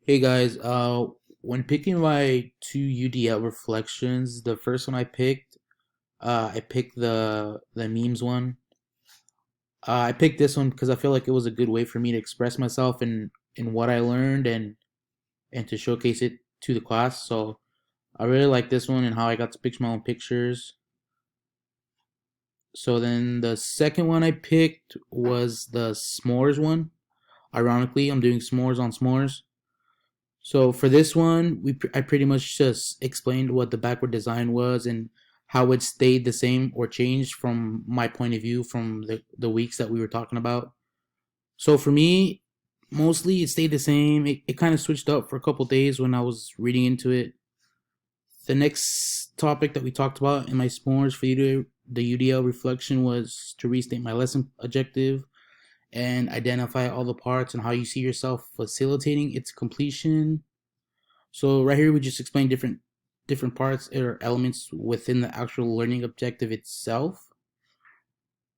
Hey guys, when picking my two UDL reflections, the first one I picked the memes one. I picked this one because I feel like it was a good way for me to express myself in what I learned and to showcase it to the class. So I really like this one and how I got to pick my own pictures. So then the second one I picked was the s'mores one. Ironically, I'm doing s'mores on s'mores. So for this one, I pretty much just explained what the backward design was and how it stayed the same or changed from my point of view from the weeks that we were talking about. So for me, mostly it stayed the same. It kind of switched up for a couple days when I was reading into it. The next topic that we talked about in my s'mores for the UDL reflection was to restate my lesson objective and identify all the parts and how you see yourself facilitating its completion. So right here we just explain different parts or elements within the actual learning objective itself.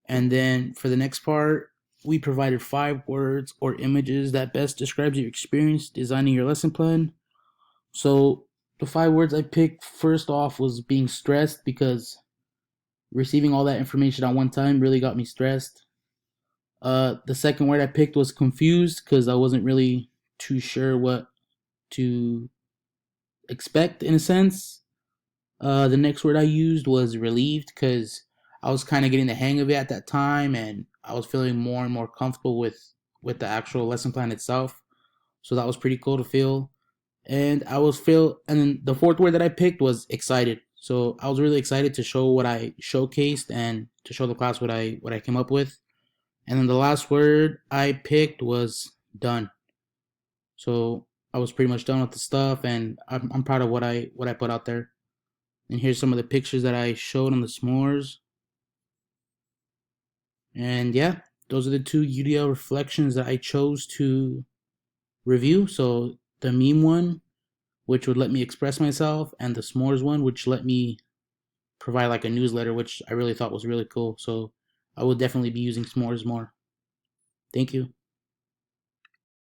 And then for the next part, we provided 5 words or images that best describes your experience designing your lesson plan. So the 5 words I picked first off was being stressed because receiving all that information at one time really got me stressed. The second word I picked was confused because I wasn't really too sure what to expect in a sense. The next word I used was relieved because I was kind of getting the hang of it at that time, and I was feeling more and more comfortable with the actual lesson plan itself. So that was pretty cool to feel. And then the fourth word that I picked was excited. So I was really excited to show what I showcased and to show the class what I came up with. And then the last word I picked was done. So I was pretty much done with the stuff, and I'm proud of what I put out there. And here's some of the pictures that I showed on the s'mores. And yeah, those are the two UDL reflections that I chose to review. So the meme one, which would let me express myself, and the s'mores one, which let me provide like a newsletter, which I really thought was really cool. So I will definitely be using s'mores more. Thank you.